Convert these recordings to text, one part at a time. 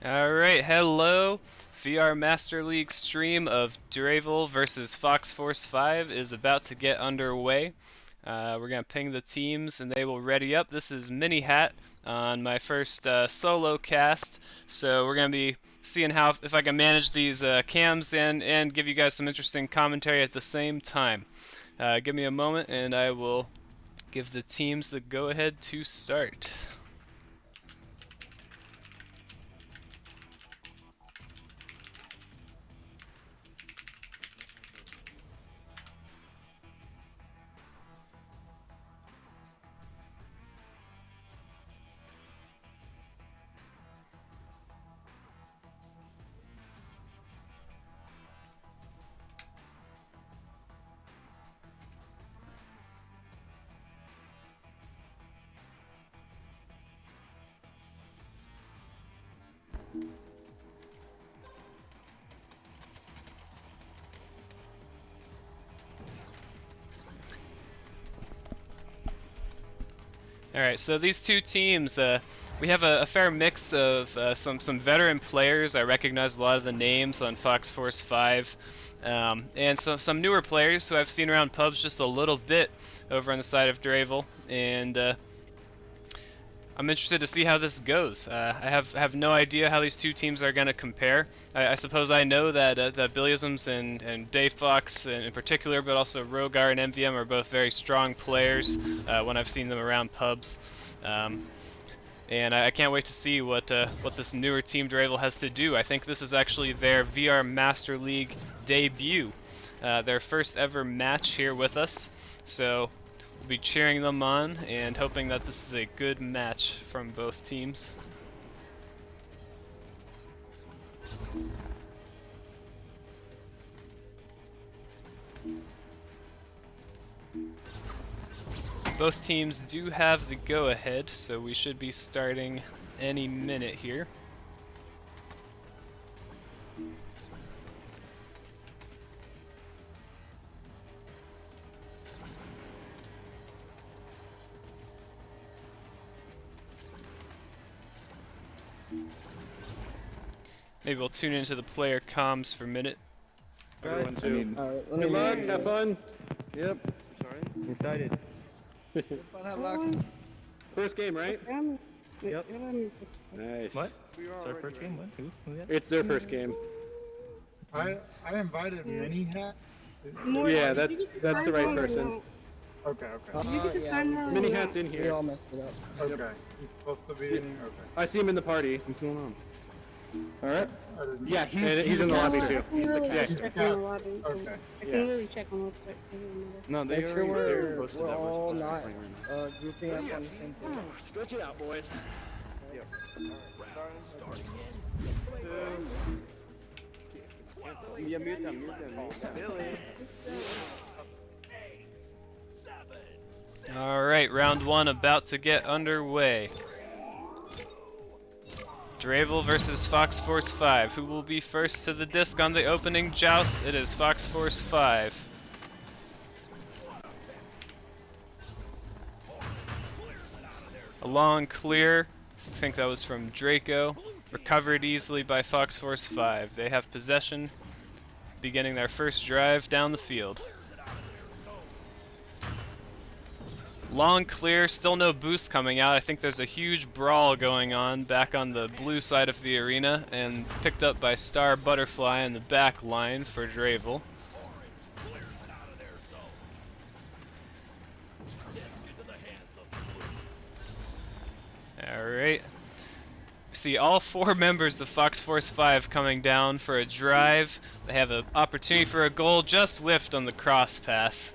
Alright, hello. VR Master League stream of Deravel versus Fox Force 5 is about to get underway. We're going to ping the teams and they will ready up. This is Minihat on my first solo cast, so we're going to be seeing if I can manage these cams and give you guys some interesting commentary at the same time. Give me a moment and I will give the teams the go-ahead to start. Alright, so these two teams, we have a fair mix of some veteran players. I recognize a lot of the names on Fox Force 5, and some newer players who I've seen around pubs just a little bit over on the side of Deravel, and I'm interested to see how this goes. I have no idea how these two teams are going to compare. I suppose I know that that Billiasms and Dave Fox in particular, but also Rogar and MVM are both very strong players when I've seen them around pubs. And I can't wait to see what this newer team Deravel has to do. I think this is actually their VR Master League debut, their first ever match here with us. So we'll be cheering them on and hoping that this is a good match from both teams. Both teams do have the go-ahead, so we should be starting any minute here. Maybe we'll tune into the player comms for a minute. Everyone too. Alright, Good luck, have fun. Yep. Sorry? I'm excited. Have luck. First game, right? Yep. Nice. What? It's our first game? What? Who that? It's their first game. I invited Minihat. Yeah, that's the right person. Okay, okay. Minihat's in We here. all messed it up. Okay. He's supposed to be in. Okay. I see him in the party. What's going on? Alright. I didn't- Yeah, he's in the lobby too. I can really yeah. just check on the lobby. Okay. I can really check on real quick. No, Make sure we're all not Oh, grouping up on the same thing. Stretch it out, boys. Yeah, mute them. Alright, round one about to get underway. Deravel versus Fox Force 5. Who will be first to the disc on the opening joust? It is Fox Force 5. A long clear. I think that was from Draco. Recovered easily by Fox Force 5. They have possession, beginning their first drive down the field. Long clear, still no boost coming out. I think there's a huge brawl going on back on the blue side of the arena, and picked up by Star Butterfly in the back line for Deravel. Alright. See all four members of Fox Force 5 coming down for a drive. They have an opportunity for a goal, just whiffed on the cross pass.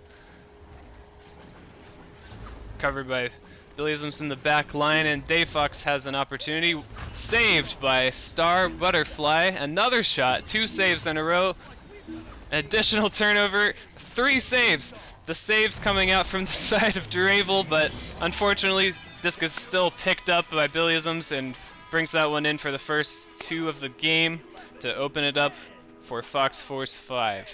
Covered by Billiasms in the back line, and Dave Fox has an opportunity. Saved by Star Butterfly. Another shot, 2 saves in a row. Additional turnover, 3 saves. The saves coming out from the side of Deravel, but unfortunately this is still picked up by Billiasms and brings that one in for the first 2 of the game to open it up for Fox Force 5.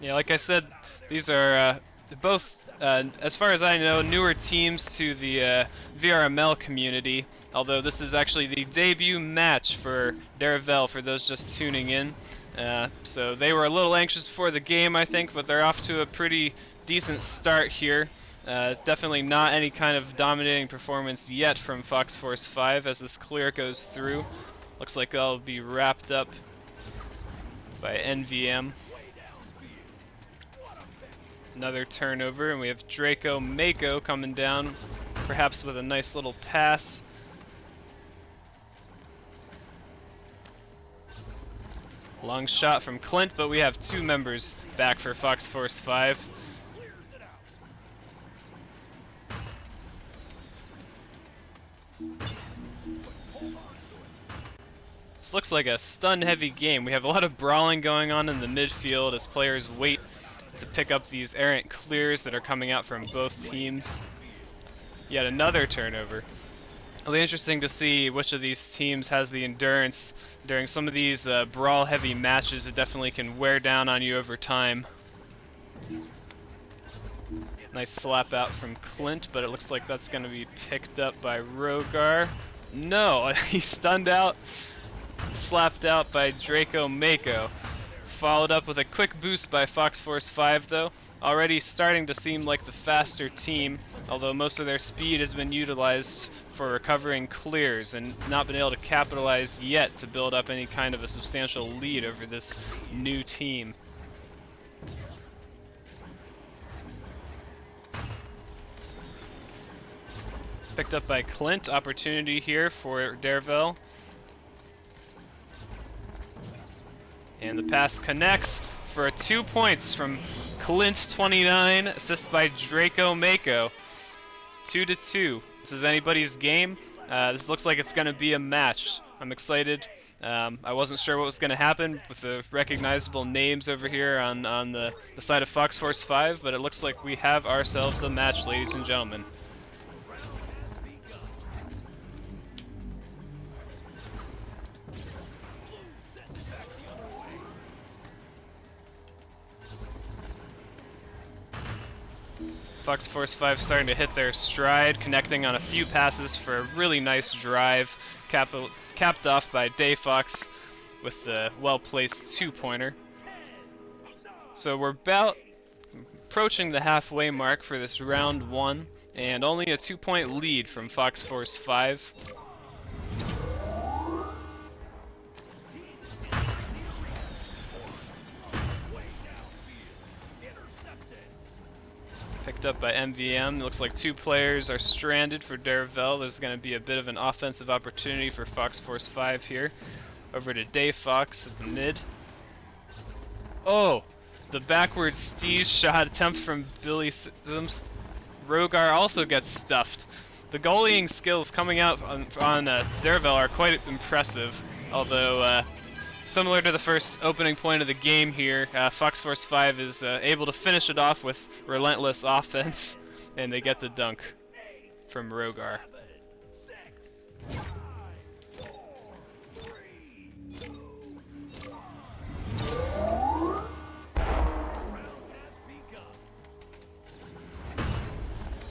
Yeah, like I said, these are both, as far as I know, newer teams to the VRML community. Although this is actually the debut match for Deravel for those just tuning in. So they were a little anxious before the game, I think, but they're off to a pretty decent start here. Definitely not any kind of dominating performance yet from Fox Force 5 as this clear goes through. Looks like that'll be wrapped up by NVM. Another turnover, and we have Draco Mako coming down, perhaps with a nice little pass. Long shot from Clint, but we have 2 members back for Fox Force 5. This looks like a stun-heavy game. We have a lot of brawling going on in the midfield as players wait to pick up these errant clears that are coming out from both teams. Yet another turnover. It'll be interesting to see which of these teams has the endurance during some of these brawl-heavy matches. It definitely can wear down on you over time. Nice slap out from Clint, but it looks like that's going to be picked up by Rogar. No, he's stunned out, slapped out by Draco Mako. Followed up with a quick boost by Fox Force 5 though. Already starting to seem like the faster team, although most of their speed has been utilized for recovering clears and not been able to capitalize yet to build up any kind of a substantial lead over this new team. Picked up by Clint, opportunity here for Deravel. And the pass connects for 2 points from Clint29, assist by Draco Mako. 2-2. This is anybody's game. This looks like it's going to be a match. I'm excited. I wasn't sure what was going to happen with the recognizable names over here on the side of Fox Force 5, but it looks like we have ourselves a match, ladies and gentlemen. Fox Force 5 starting to hit their stride, connecting on a few passes for a really nice drive, capped off by Dayfox with the well-placed 2-pointer. So we're about approaching the halfway mark for this round 1, and only a 2-point lead from Fox Force 5. Picked up by MVM. It looks like 2 players are stranded for Deravel. There's going to be a bit of an offensive opportunity for Fox Force 5 here. Over to Dayfox at the mid. Oh! The backwards Steez shot attempt from Billy Sims. Rogar also gets stuffed. The goalieing skills coming out on Deravel are quite impressive, although similar to the first opening point of the game here, Fox Force 5 is able to finish it off with relentless offense, and they get the dunk from Rogar.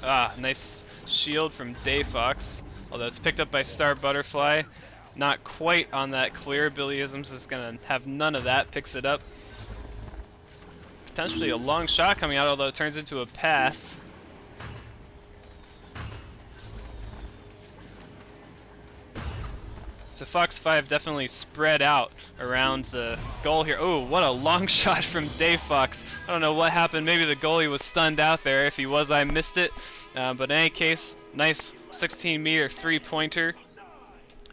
Ah, nice shield from Dayfox, although it's picked up by Star Butterfly. Not quite on that clear. Billyisms is going to have none of that. Picks it up. Potentially a long shot coming out, although it turns into a pass. So Fox 5 definitely spread out around the goal here. Oh, what a long shot from Dayfox. I don't know what happened. Maybe the goalie was stunned out there. If he was, I missed it. But in any case, nice 16-meter 3-pointer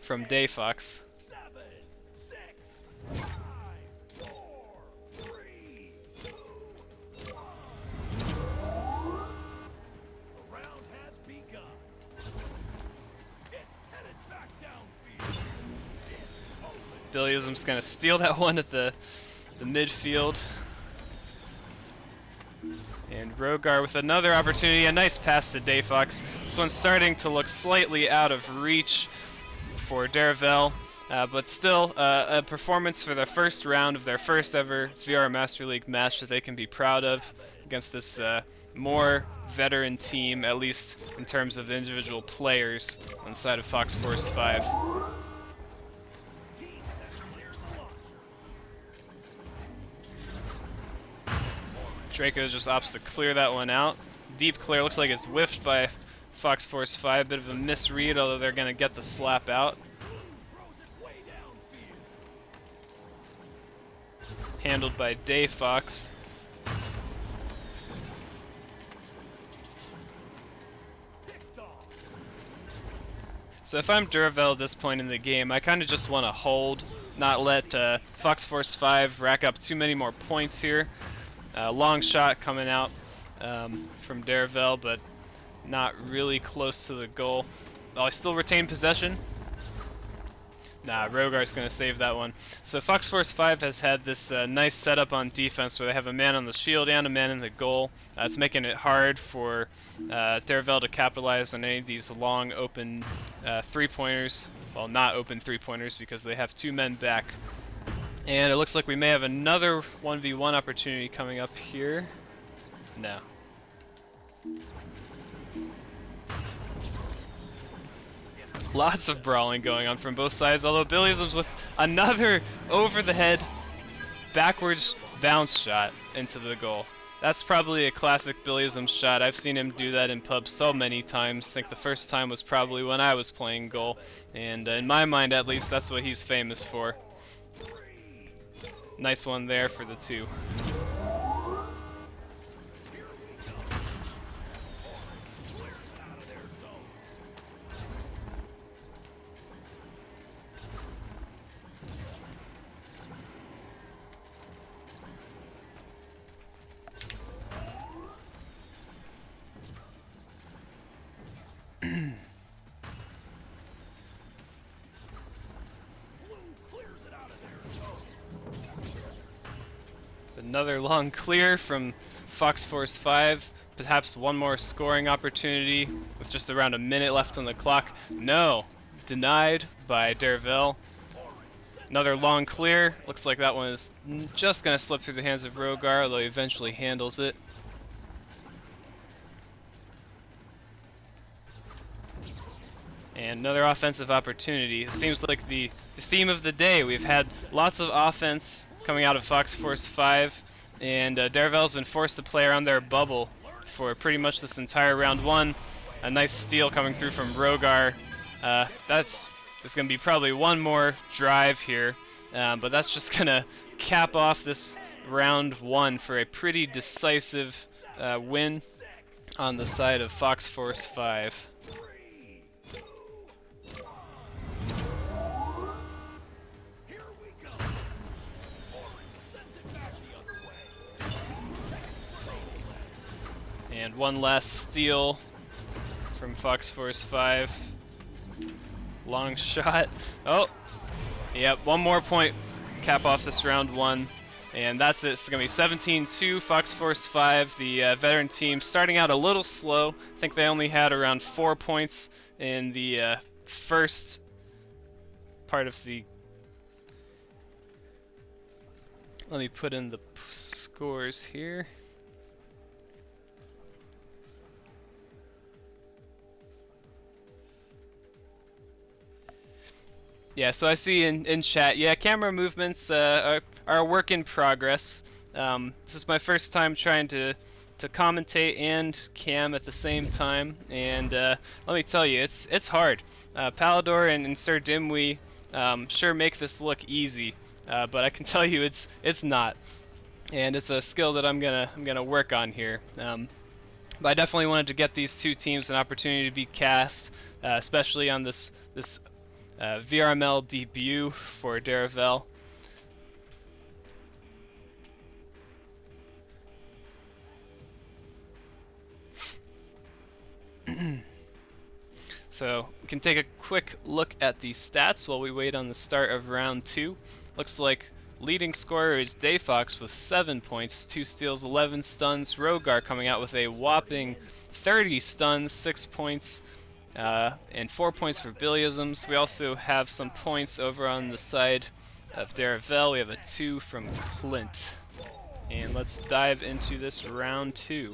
from Dayfox. Billyism's gonna steal that one at the midfield. And Rogar with another opportunity, a nice pass to Dayfox. This one's starting to look slightly out of reach for Deravel. But still, a performance for their first round of their first ever VR Master League match that they can be proud of against this more veteran team, at least in terms of individual players on the side of Fox Force 5. Draco just opts to clear that one out. Deep clear, looks like it's whiffed by Fox Force 5, bit of a misread, although they're going to get the slap out. Handled by Day Fox. So if I'm Deravel at this point in the game, I kind of just want to hold, not let Fox Force 5 rack up too many more points here. Long shot coming out from Deravel, but not really close to the goal. Oh, I still retain possession. Nah, Rogar's going to save that one. So Fox Force 5 has had this nice setup on defense where they have a man on the shield and a man in the goal. It's making it hard for Deravel to capitalize on any of these long open three-pointers. Well, not open three-pointers because they have two men back. And it looks like we may have another 1v1 opportunity coming up here. No. Lots of brawling going on from both sides, although Billyism's with another over-the-head backwards bounce shot into the goal. That's probably a classic Billyism shot. I've seen him do that in pubs so many times. I think the first time was probably when I was playing goal, and in my mind at least, that's what he's famous for. Nice one there for the two. Another long clear from Fox Force 5. Perhaps one more scoring opportunity with just around a minute left on the clock. No! Denied by Deravel. Another long clear. Looks like that one is just going to slip through the hands of Rogar, although he eventually handles it. And another offensive opportunity. It seems like the theme of the day. We've had lots of offense coming out of Fox Force 5, and Deravel's been forced to play around their bubble for pretty much this entire round one. A nice steal coming through from Rogar. There's going to be probably one more drive here, but that's just going to cap off this round one for a pretty decisive win on the side of Fox Force 5. And one last steal from Fox Force 5. Long shot. Oh, yep, one more point. Cap off this round one. And that's it. It's going to be 17-2 Fox Force 5. The veteran team starting out a little slow. I think they only had around 4 points in the first part of the... Let me put in the scores here. Yeah, so I see in chat, yeah, camera movements are a work in progress. This is my first time trying to commentate and cam at the same time, and let me tell you, it's hard. Palador and Sir Dimwee sure make this look easy, but I can tell you it's not, and it's a skill that I'm gonna work on here. But I definitely wanted to get these two teams an opportunity to be cast, especially on this VRML debut for Deravel. So we can take a quick look at the stats while we wait on the start of round 2. Looks like leading scorer is Dayfox with 7 points, 2 steals, 11 stuns. Rogar coming out with a whopping 30 stuns, 6 points. and 4 points for Billyisms. We also have some points over on the side of Deravel. We have a 2 from Clint. And let's dive into this round 2.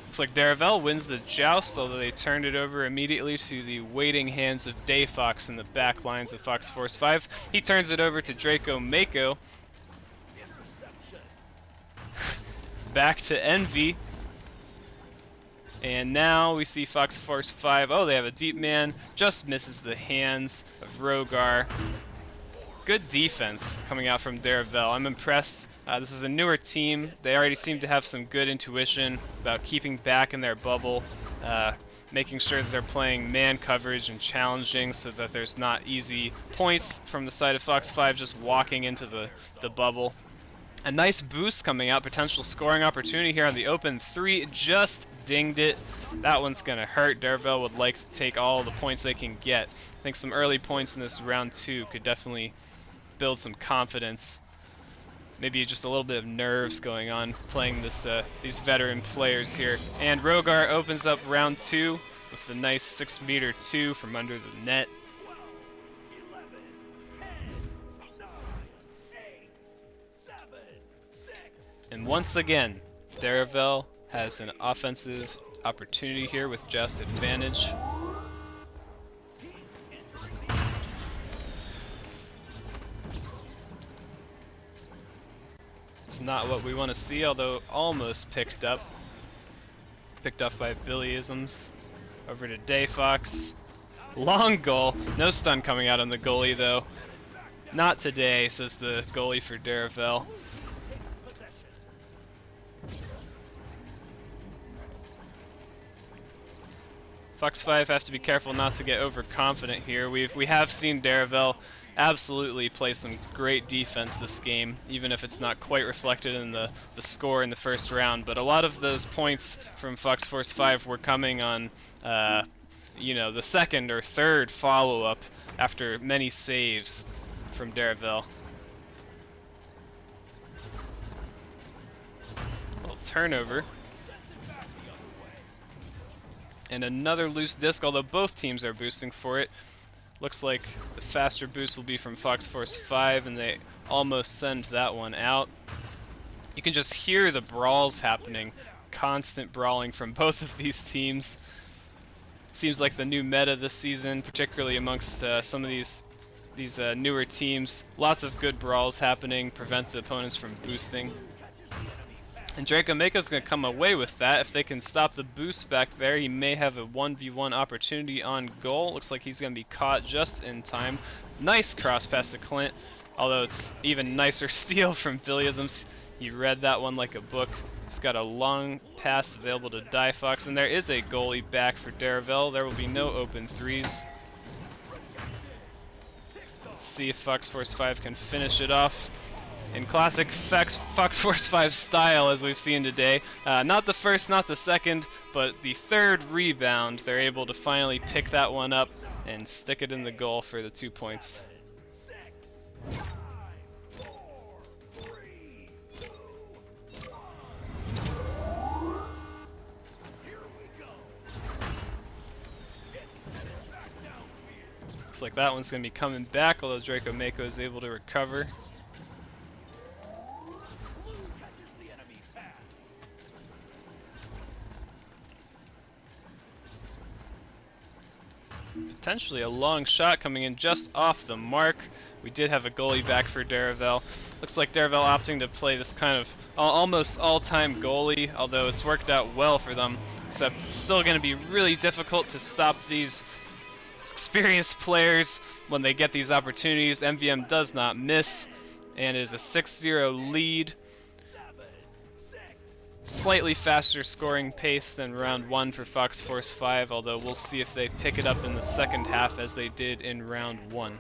Looks like Deravel wins the joust, although they turned it over immediately to the waiting hands of Dayfox in the back lines of Fox Force 5. He turns it over to Draco Mako. Back to Envy. And now we see Fox Force 5. Oh, they have a deep man. Just misses the hands of Rogar. Good defense coming out from Deravel. I'm impressed. This is a newer team. They already seem to have some good intuition about keeping back in their bubble, making sure that they're playing man coverage and challenging so that there's not easy points from the side of Fox 5 just walking into the bubble. A nice boost coming out, potential scoring opportunity here on the open 3, just dinged it. That one's gonna hurt. Deravel would like to take all the points they can get. I think some early points in this round 2 could definitely build some confidence. Maybe just a little bit of nerves going on playing this these veteran players here. And Rogar opens up round 2 with a nice 6-meter 2 from under the net. And once again, Deravel has an offensive opportunity here with just advantage. It's not what we want to see, although almost picked up. Picked up by Billyisms. Over to Dayfox. Long goal. No stun coming out on the goalie though. Not today, says the goalie for Deravel. Fox 5 have to be careful not to get overconfident here. We have seen Deravel absolutely play some great defense this game, even if it's not quite reflected in the score in the first round. But a lot of those points from Fox Force 5 were coming on, you know, the second or third follow-up after many saves from Deravel. Little turnover. And another loose disc, although both teams are boosting for it. Looks like the faster boost will be from Fox Force 5, and they almost send that one out. You can just hear the brawls happening. Constant brawling from both of these teams. Seems like the new meta this season, particularly amongst some of these newer teams. Lots of good brawls happening, prevent the opponents from boosting. And Draco Mako's going to come away with that. If they can stop the boost back there, he may have a 1v1 opportunity on goal. Looks like he's going to be caught just in time. Nice cross pass to Clint, although it's even nicer steal from Billyisms. He read that one like a book. He's got a long pass available to Dayfox, and there is a goalie back for Deravel. There will be no open threes. Let's see if Fox Force 5 can finish it off in classic Fox Force 5 style, as we've seen today. Not the first, not the second, but the third rebound. They're able to finally pick that one up and stick it in the goal for the 2 points. Looks like that one's going to be coming back, although Draco Mako is able to recover. Potentially a long shot coming in just off the mark. We did have a goalie back for Deravel. Looks like Deravel opting to play this kind of almost all-time goalie, although it's worked out well for them, except it's still going to be really difficult to stop these experienced players when they get these opportunities. MVM does not miss, and is a 6-0 lead. Slightly faster scoring pace than round 1 for Fox Force 5, although we'll see if they pick it up in the second half as they did in round 1.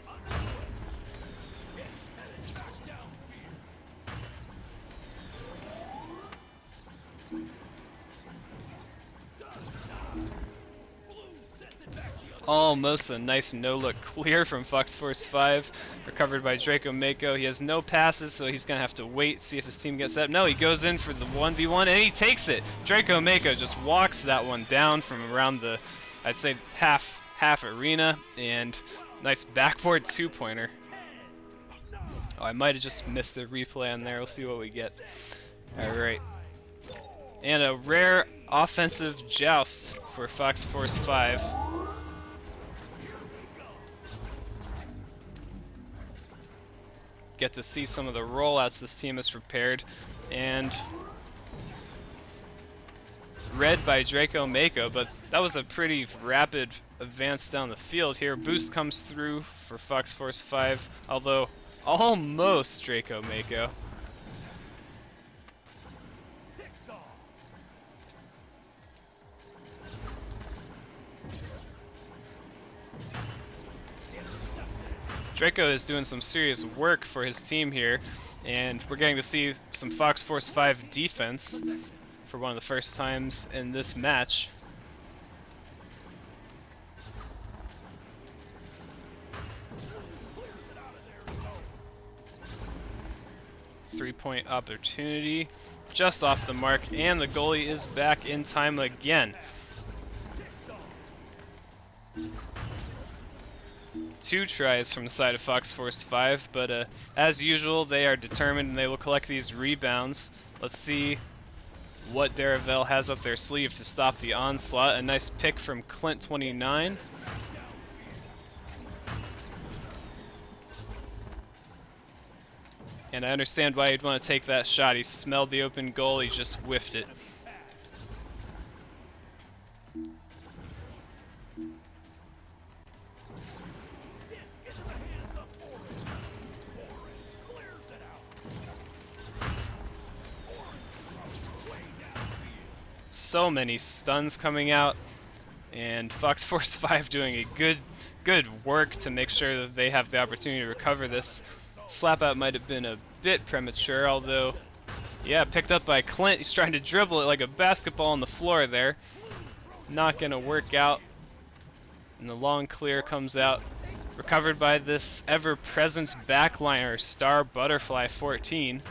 Almost a nice no-look clear from Fox Force 5, recovered by Draco Mako. He has no passes, so he's gonna have to wait, see if his team gets that. No, he goes in for the 1v1 and he takes it. Draco Mako just walks that one down from around the, I'd say half arena, and nice backboard two-pointer. Oh, I might have just missed the replay on there. We'll see what we get. All right. And a rare offensive joust for Fox Force 5. Get to see some of the rollouts this team has prepared, and read by Draco Mako, but that was a pretty rapid advance down the field here. Boost comes through for Fox Force 5, although almost Draco Mako. Draco is doing some serious work for his team here, and we're getting to see some Fox Force 5 defense for one of the first times in this match. Three-point opportunity, just off the mark, and the goalie is back in time again. Two tries from the side of Fox Force 5, but as usual, they are determined and they will collect these rebounds. Let's see what Deravel has up their sleeve to stop the onslaught. A nice pick from Clint29. And I understand why he'd want to take that shot. He smelled the open goal, he just whiffed it. So many stuns coming out, and Fox Force 5 doing a good work to make sure that they have the opportunity to recover this. Slap out might have been a bit premature, although, yeah, picked up by Clint. He's trying to dribble it like a basketball on the floor there. Not gonna work out. And the long clear comes out. Recovered by this ever-present backliner, Star Butterfly 14.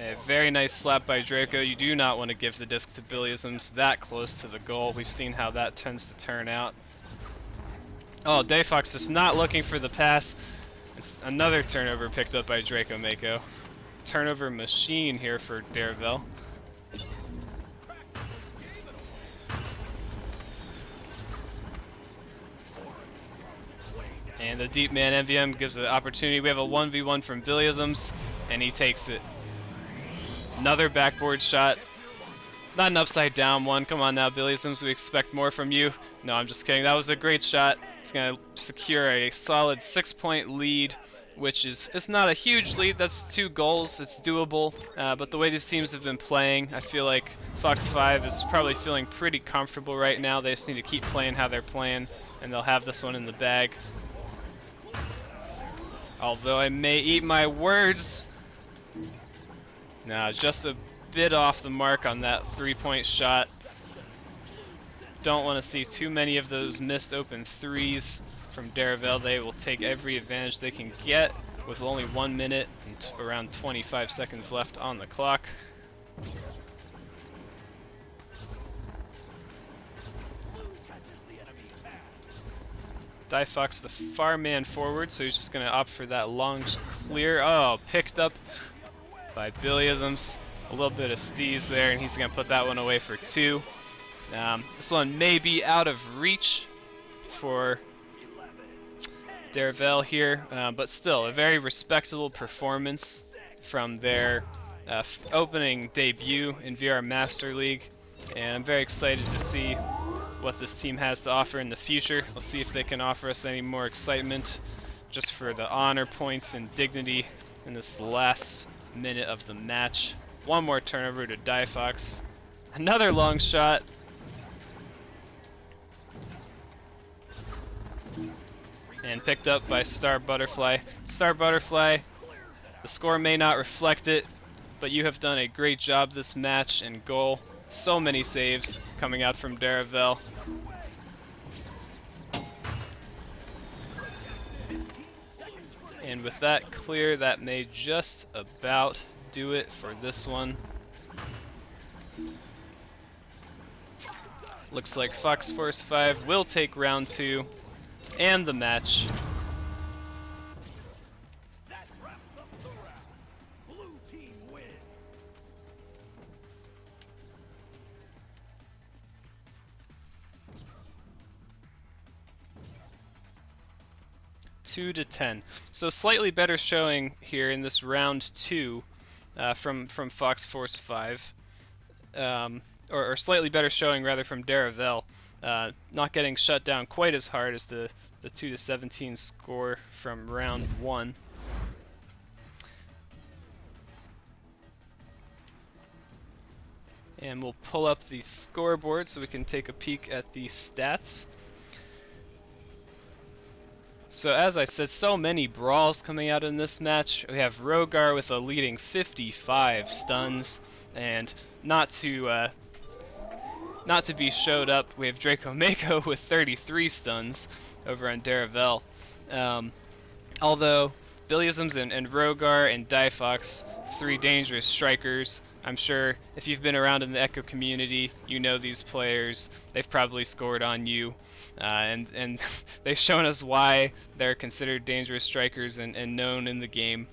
A very nice slap by Draco. You do not want to give the disc to Billyisms that close to the goal. We've seen how that tends to turn out. Oh, Dayfox just not looking for the pass. It's another turnover picked up by Draco Mako. Turnover machine here for Deravel. And the deep man MVM gives the opportunity. We have a 1v1 from Billyisms, and he takes it. Another backboard shot. Not an upside down one. Come on now, Billyisms, we expect more from you. No, I'm just kidding. That was a great shot. It's going to secure a solid 6-point lead, which is, it's not a huge lead. That's 2 goals. It's doable. But the way these teams have been playing, I feel like Fox 5 is probably feeling pretty comfortable right now. They just need to keep playing how they're playing, and they'll have this one in the bag. Although I may eat my words. Nah, just a bit off the mark on that 3-point shot. Don't want to see too many of those missed open threes from Deravel. They will take every advantage they can get with only 1 minute and around 25 seconds left on the clock. Diefox the far man forward, so he's just going to opt for that long clear. Oh, picked up by Billyisms. A little bit of steez there, and he's going to put that one away for 2. This one may be out of reach for Deravel here, but still a very respectable performance from their opening debut in VR Master League, and I'm very excited to see what this team has to offer in the future. We'll see if they can offer us any more excitement just for the honor points and dignity in this last minute of the match. One more turnover to Diefox. Another long shot. And picked up by Star Butterfly. Star Butterfly, the score may not reflect it, but you have done a great job this match and goal. So many saves coming out from Deravel. And with that clear, that may just about do it for this one. Looks like Fox Force 5 will take round 2 and the match. That wraps up the round. Blue team wins. 2-10. So slightly better showing here in this round 2 from Fox Force 5. Or slightly better showing rather from Deravel, not getting shut down quite as hard as the 2-17 score from round 1. And we'll pull up the scoreboard so we can take a peek at the stats. So as I said, so many brawls coming out in this match. We have Rogar with a leading 55 stuns, and not to be showed up, we have Draco Mako with 33 stuns over on Deravel. Although Billiasms and Rogar and Difox, 3 dangerous strikers. I'm sure if you've been around in the Echo community, you know these players. They've probably scored on you, and they've shown us why they're considered dangerous strikers and known in the game.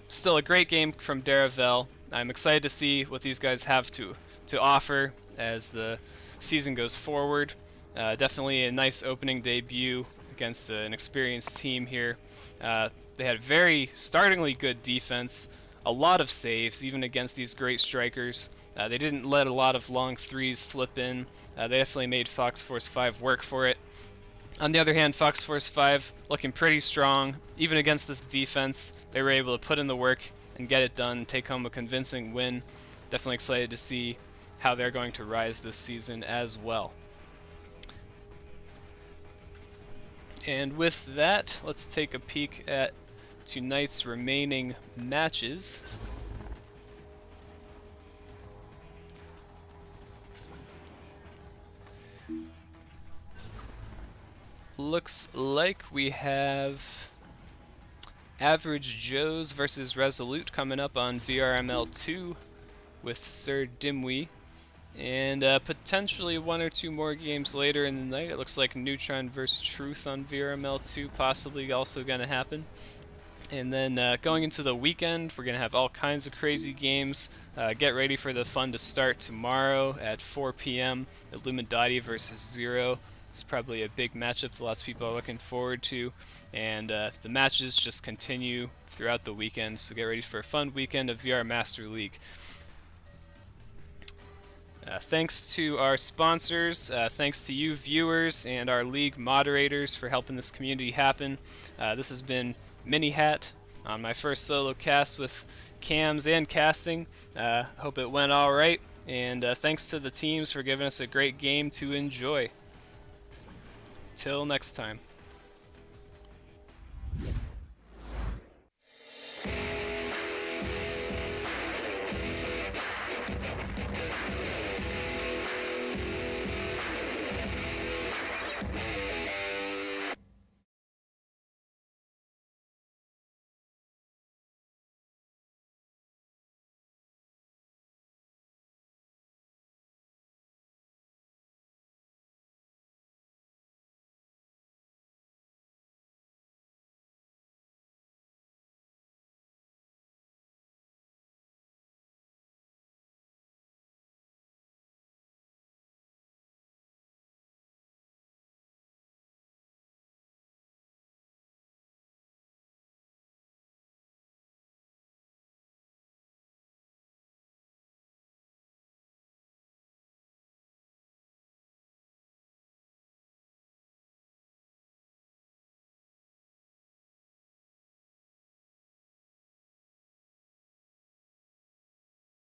Still a great game from Deravel. I'm excited to see what these guys have to offer as the season goes forward. Definitely a nice opening debut against an experienced team here. They had very startlingly good defense, a lot of saves even against these great strikers. They didn't let a lot of long threes slip in. They definitely made Fox Force 5 work for it. On the other hand, Fox Force 5 looking pretty strong. Even against this defense, they were able to put in the work and get it done, take home a convincing win. Definitely excited to see how they're going to rise this season as well. And with that, let's take a peek at tonight's remaining matches. Looks like we have Average Joes versus Resolute coming up on VRML 2 with Sir Dimwee. And potentially 1 or 2 more games later in the night. It looks like Neutron vs. Truth on VRML 2 possibly also going to happen. And then going into the weekend, we're going to have all kinds of crazy games. Get ready for the fun to start tomorrow at 4 p.m. Illuminati versus Zero. It's probably a big matchup that lots of people are looking forward to. And the matches just continue throughout the weekend, so get ready for a fun weekend of VR Master League. Thanks to our sponsors, thanks to you viewers and our league moderators for helping this community happen. This has been Minihat on my first solo cast with cams and casting. Hope it went alright, and thanks to the teams for giving us a great game to enjoy. Till next time.